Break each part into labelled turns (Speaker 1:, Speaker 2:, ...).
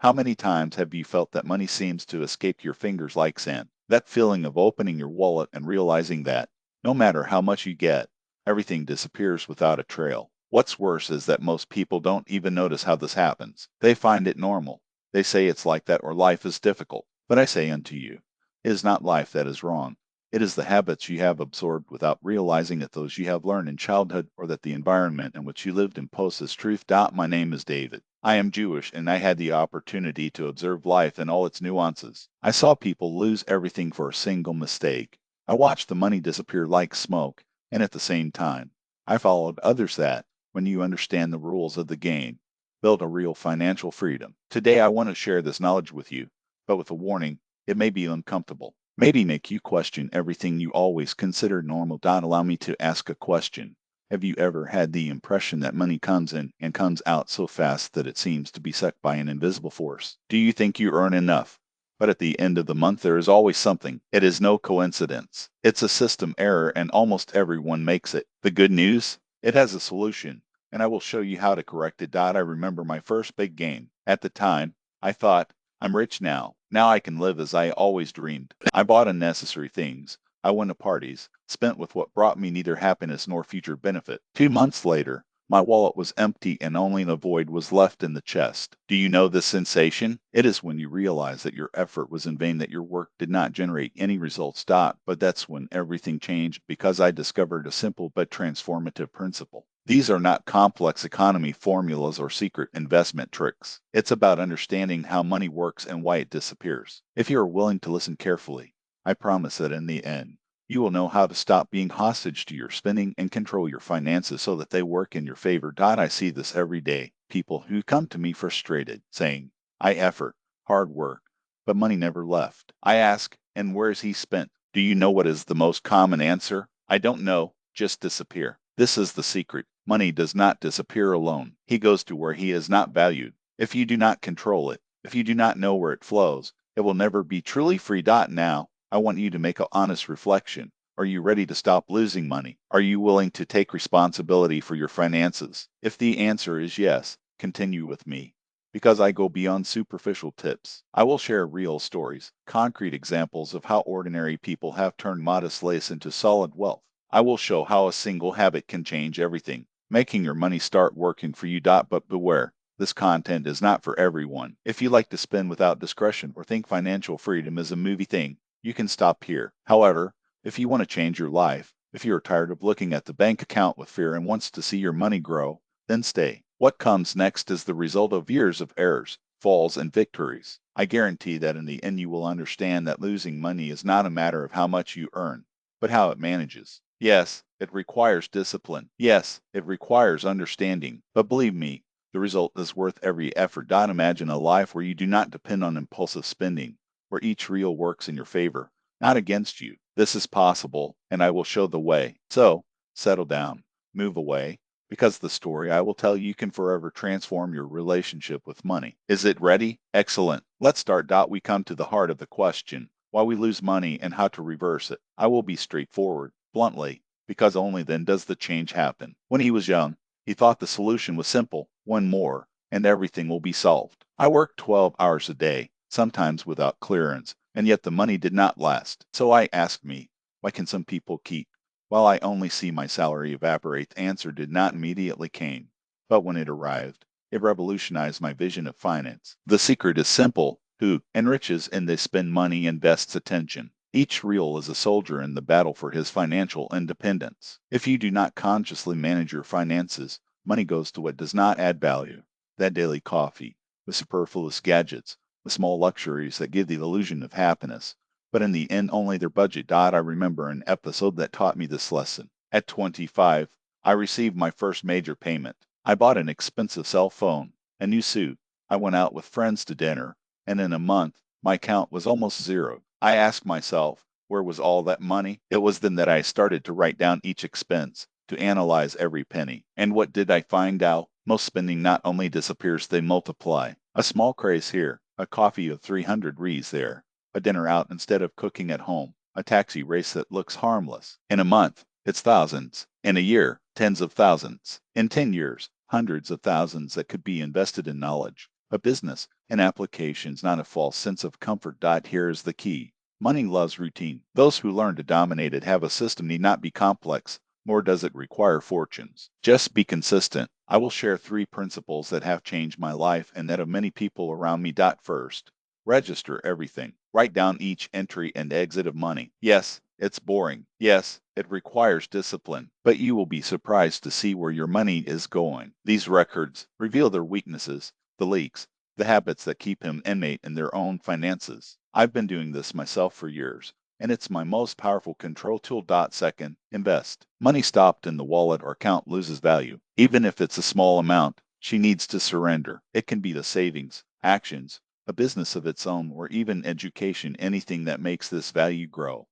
Speaker 1: How many times have you felt that money seems to escape your fingers like sand? That feeling of opening your wallet and realizing that, no matter how much you get, everything disappears without a trail. What's worse is that most people don't even notice how this happens. They find it normal. They say it's like that or life is difficult. But I say unto you, it is not life that is wrong. It is the habits you have absorbed without realizing that those you have learned in childhood or that the environment in which you lived imposes truth. My name is David. I am Jewish and I had the opportunity to observe life in all its nuances. I saw people lose everything for a single mistake. I watched the money disappear like smoke, and at the same time, I followed others that, when you understand the rules of the game, build a real financial freedom. Today I want to share this knowledge with you, but with a warning, it may be uncomfortable. Maybe make you question everything you always considered normal. Allow me to ask a question. Have you ever had the impression that money comes in and comes out so fast that it seems to be sucked by an invisible force? Do you think you earn enough? But at the end of the month, there is always something. It is no coincidence. It's a system error, and almost everyone makes it. The good news? It has a solution, and I will show you how to correct it. I remember my first big gain. At the time, I thought, I'm rich now. Now I can live as I always dreamed. I bought unnecessary things. I went to parties, spent with what brought me neither happiness nor future benefit. 2 months later, my wallet was empty and only a void was left in the chest. Do you know this sensation? It is when you realize that your effort was in vain, that your work did not generate any results. But that's when everything changed, because I discovered a simple but transformative principle. These are not complex economy formulas or secret investment tricks. It's about understanding how money works and why it disappears. If you are willing to listen carefully, I promise that in the end, you will know how to stop being hostage to your spending and control your finances so that they work in your favor. I see this every day. People who come to me frustrated, saying, I effort, hard work, but money never left. I ask, and where's he spent? Do you know what is the most common answer? I don't know, just disappear. This is the secret. Money does not disappear alone. He goes to where he is not valued. If you do not control it, if you do not know where it flows, it will never be truly free. Now, I want you to make an honest reflection. Are you ready to stop losing money? Are you willing to take responsibility for your finances? If the answer is yes, continue with me, because I go beyond superficial tips. I will share real stories, concrete examples of how ordinary people have turned modest lace into solid wealth. I will show how a single habit can change everything, making your money start working for you. But beware, this content is not for everyone. If you like to spend without discretion or think financial freedom is a movie thing, you can stop here. However, if you want to change your life, if you are tired of looking at the bank account with fear and wants to see your money grow, then stay. What comes next is the result of years of errors, falls, and victories. I guarantee that in the end you will understand that losing money is not a matter of how much you earn, but how it manages. Yes, it requires discipline. Yes, it requires understanding. But believe me, the result is worth every effort. Imagine a life where you do not depend on impulsive spending, where each reel works in your favor, not against you. This is possible, and I will show the way. So, settle down, move away, because the story I will tell you can forever transform your relationship with money. Is it ready? Excellent. Let's start. We come to the heart of the question, why we lose money and how to reverse it. I will be straightforward, bluntly, because only then does the change happen. When he was young, he thought the solution was simple, one more, and everything will be solved. I worked 12 hours a day, sometimes without clearance, and yet the money did not last. So I asked me, why can some people keep, while I only see my salary evaporate? The answer did not immediately came, but when it arrived, it revolutionized my vision of finance. The secret is simple. Who enriches and they spend money invests attention. Each reel is a soldier in the battle for his financial independence. If you do not consciously manage your finances, money goes to what does not add value. That daily coffee, the superfluous gadgets, the small luxuries that give the illusion of happiness, but in the end only their budget. I remember an episode that taught me this lesson. At 25, I received my first major payment. I bought an expensive cell phone, a new suit. I went out with friends to dinner, and in a month, my account was almost zero. I asked myself, where was all that money? It was then that I started to write down each expense, to analyze every penny. And what did I find out? Most spending not only disappears, they multiply. A small craze here, a coffee of 300 rees there, a dinner out instead of cooking at home, a taxi race that looks harmless. In a month, it's thousands. In a year, tens of thousands. In 10 years, hundreds of thousands that could be invested in knowledge, a business, and applications, not a false sense of comfort. Here is the key. Money loves routine. Those who learn to dominate it have a system need not be complex, nor does it require fortunes. Just be consistent. I will share 3 principles that have changed my life and that of many people around me. First, register everything. Write down each entry and exit of money. Yes, it's boring. Yes, it requires discipline, but you will be surprised to see where your money is going. These records reveal their weaknesses, the leaks, the habits that keep him inmate in their own finances. I've been doing this myself for years, and it's my most powerful control tool. Second, invest. Money stopped in the wallet or account loses value. Even if it's a small amount, she needs to surrender. It can be the savings, actions, a business of its own, or even education, anything that makes this value grow.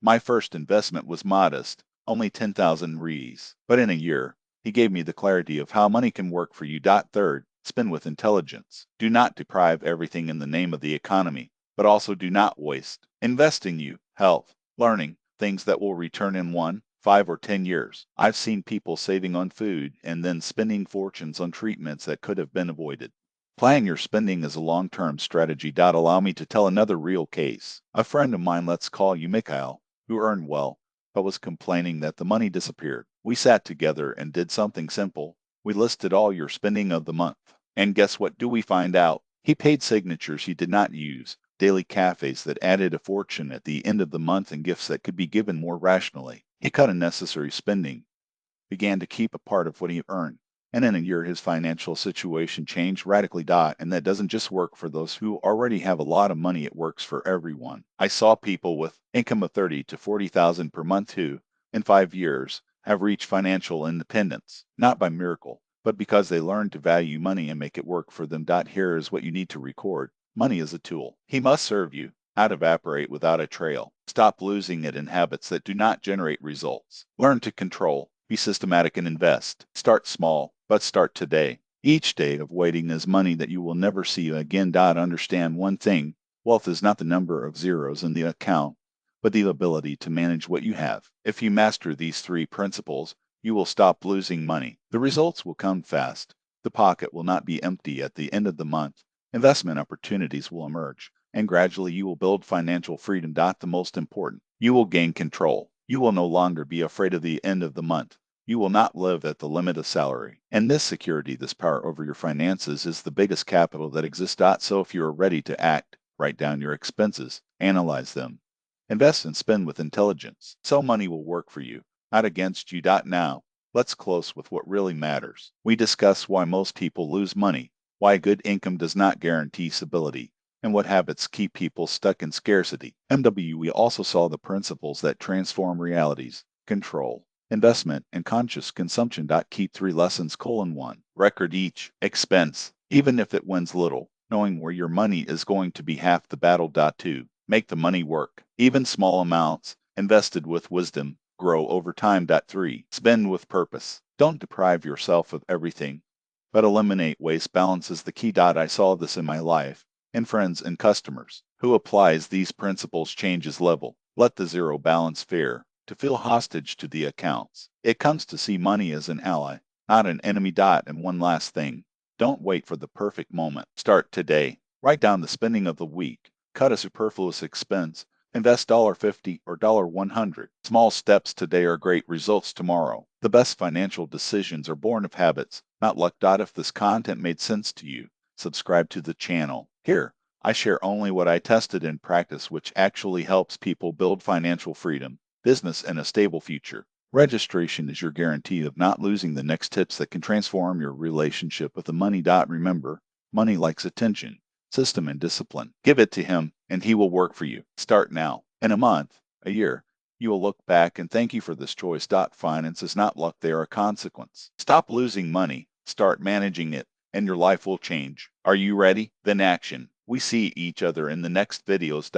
Speaker 1: My first investment was modest, only 10,000 Rs, but in a year, he gave me the clarity of how money can work for you. Third, spend with intelligence. Do not deprive everything in the name of the economy, but also do not waste. Invest in you, health, learning, things that will return in 1, 5, or 10 years. I've seen people saving on food and then spending fortunes on treatments that could have been avoided. Planning your spending is a long-term strategy. Allow me to tell another real case. A friend of mine, let's call you Mikhail, who earned well, but was complaining that the money disappeared. We sat together and did something simple. We listed all your spending of the month. And guess what do we find out? He paid signatures he did not use, daily cafes that added a fortune at the end of the month, and gifts that could be given more rationally. He cut unnecessary spending, began to keep a part of what he earned. And in a year, his financial situation changed radically. And that doesn't just work for those who already have a lot of money, it works for everyone. I saw people with income of 30 to 40,000 per month who, in 5 years, have reached financial independence, not by miracle, but because they learned to value money and make it work for them. Here is what you need to record. Money is a tool. He must serve you, not evaporate without a trail. Stop losing it in habits that do not generate results. Learn to control. Be systematic and invest. Start small, but start today. Each day of waiting is money that you will never see again. Understand one thing. Wealth is not the number of zeros in the account, but the ability to manage what you have. If you master these 3 principles, you will stop losing money. The results will come fast. The pocket will not be empty at the end of the month. Investment opportunities will emerge, and gradually you will build financial freedom. The most important, you will gain control. You will no longer be afraid of the end of the month. You will not live at the limit of salary. And this security, this power over your finances, is the biggest capital that exists. So if you are ready to act, write down your expenses, analyze them, invest and spend with intelligence. So money will work for you, not against you. Now, let's close with what really matters. We discuss why most people lose money, why good income does not guarantee stability, and what habits keep people stuck in scarcity. We also saw the principles that transform realities: control, investment, and conscious consumption. Keep 3 lessons: 1. Record each expense, even if it wins little. Knowing where your money is going to be half the battle. 2. Make the money work. Even small amounts, invested with wisdom, grow over time. 3. Spend with purpose. Don't deprive yourself of everything, but eliminate waste. Balance is the key. I saw this in my life, and friends and customers. Who applies these principles changes level. Let the zero balance fear to feel hostage to the accounts. It comes to see money as an ally, not an enemy. And one last thing, don't wait for the perfect moment. Start today. Write down the spending of the week. Cut a superfluous expense. Invest $50 or $100. Small steps today are great results tomorrow. The best financial decisions are born of habits, not luck. If this content made sense to you, subscribe to the channel. Here, I share only what I tested in practice, which actually helps people build financial freedom, business, and a stable future. Registration is your guarantee of not losing the next tips that can transform your relationship with the money. Remember, money likes attention, system, and discipline. Give it to him, and he will work for you. Start now. In a month, a year, you will look back and thank you for this choice. Finance is not luck, they are a consequence. Stop losing money, start managing it, and your life will change. Are you ready? Then action. We see each other in the next videos.